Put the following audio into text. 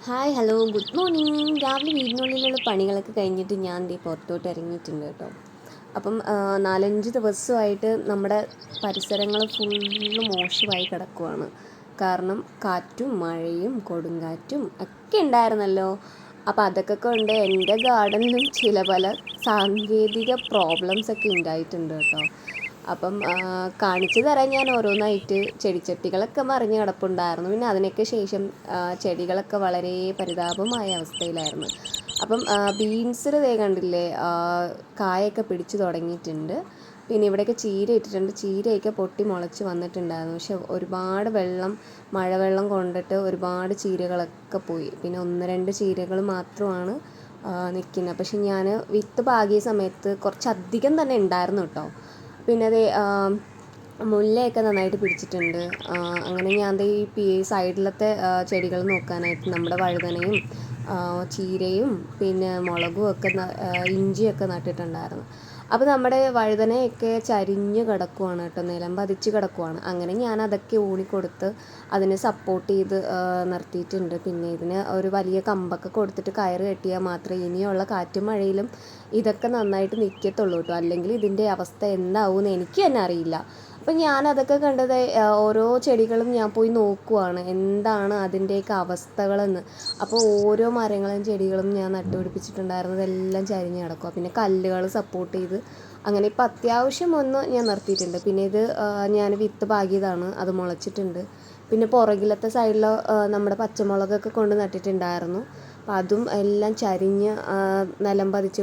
Hi hello good morning. രാവിലെ വീടിനുള്ളിലുള്ള പണികളൊക്കെ കഴിഞ്ഞിട്ട് ഞാൻ ദേ പുറത്തോട്ട് ഇറങ്ങിയിട്ടുണ്ട് കേട്ടോ. അപ്പം 4-5 ദിവസമായിട്ട് നമ്മുടെ പരിസരങ്ങൾ ഫുള്ള് മോശമായി കിടക്കുവാണ്. കാരണം കാറ്റും മഴയും കൊടുങ്കാറ്റും ഒക്കെ ഉണ്ടായിരുന്നല്ലോ. അപ്പോൾ അതൊക്കെ കൊണ്ട് എൻ്റെ ഗാർഡനിലും ചില പല സാങ്കേതിക പ്രോബ്ലംസ് ഒക്കെ ഉണ്ടായിട്ടുണ്ട് കേട്ടോ. അപ്പം കാണിച്ചു തരാൻ ഞാൻ ഓരോന്നായിട്ട് ചെടിച്ചട്ടികളൊക്കെ മറിഞ്ഞ് കിടപ്പുണ്ടായിരുന്നു. പിന്നെ അതിനൊക്കെ ശേഷം ചെടികളൊക്കെ വളരെ പരിതാപമായ അവസ്ഥയിലായിരുന്നു. അപ്പം ബീൻസിൽ ദേ കണ്ടില്ലേ, കായൊക്കെ പിടിച്ചു തുടങ്ങിയിട്ടുണ്ട്. പിന്നെ ഇവിടെയൊക്കെ ചീര ഇട്ടിട്ടുണ്ട്. ചീരയൊക്കെ പൊട്ടി മുളച്ച് വന്നിട്ടുണ്ടായിരുന്നു. പക്ഷെ ഒരുപാട് മഴവെള്ളം കൊണ്ടിട്ട് ഒരുപാട് ചീരകളൊക്കെ പോയി. പിന്നെ 1-2 ചീരകൾ മാത്രമാണ് നിൽക്കുന്നത്. പക്ഷെ ഞാൻ വിത്ത് പാകിയ സമയത്ത് കുറച്ചധികം തന്നെ ഉണ്ടായിരുന്നു കേട്ടോ. പിന്നെ അത് മുല്ലയൊക്കെ നന്നായിട്ട് പിടിച്ചിട്ടുണ്ട്. അങ്ങനെ ഞാൻ ഈ സൈഡിലത്തെ ചെടികൾ നോക്കാനായിട്ട് നമ്മുടെ വഴുതനയും ചീരയും പിന്നെ മുളകും ഒക്കെ ഇഞ്ചിയൊക്കെ നട്ടിട്ടുണ്ടായിരുന്നു. അപ്പോൾ നമ്മുടെ വഴുതനയൊക്കെ ചരിഞ്ഞ് കിടക്കുവാണ് കേട്ടോ, നിലം പതിച്ച് കിടക്കുവാണ്. അങ്ങനെ ഞാൻ അതൊക്കെ ഊണിക്കൊടുത്ത് അതിനെ സപ്പോർട്ട് ചെയ്ത് നിർത്തിയിട്ടുണ്ട്. പിന്നെ ഇതിന് ഒരു വലിയ കമ്പൊക്കെ കൊടുത്തിട്ട് കയറ് കെട്ടിയാൽ മാത്രമേ ഇനിയുള്ള കാറ്റും മഴയിലും ഇതൊക്കെ നന്നായിട്ട് നിൽക്കത്തുള്ളൂ കേട്ടോ. അല്ലെങ്കിൽ ഇതിൻ്റെ അവസ്ഥ എന്താവുമെന്ന് എനിക്ക് തന്നെ അറിയില്ല. അപ്പം ഞാനതൊക്കെ കണ്ടത് ഓരോ ചെടികളും ഞാൻ പോയി നോക്കുവാണ് എന്താണ് അതിൻ്റെയൊക്കെ അവസ്ഥകളെന്ന്. അപ്പോൾ ഓരോ മരങ്ങളും ചെടികളും ഞാൻ നട്ടുപിടിപ്പിച്ചിട്ടുണ്ടായിരുന്നതെല്ലാം ചരിഞ്ഞ് കിടക്കുക. പിന്നെ കല്ലുകൾ സപ്പോർട്ട് ചെയ്ത് അങ്ങനെ ഇപ്പം അത്യാവശ്യം ഒന്ന് ഞാൻ നിർത്തിയിട്ടുണ്ട്. പിന്നെ ഇത് ഞാൻ വിത്ത് പാകിയതാണ്, അത് മുളച്ചിട്ടുണ്ട്. പിന്നെ പുറകിലത്തെ സൈഡിൽ നമ്മുടെ പച്ചമുളകൊക്കെ കൊണ്ട് നട്ടിട്ടുണ്ടായിരുന്നു. അപ്പം അതും എല്ലാം ചരിഞ്ഞ് നിലം പതിച്ച്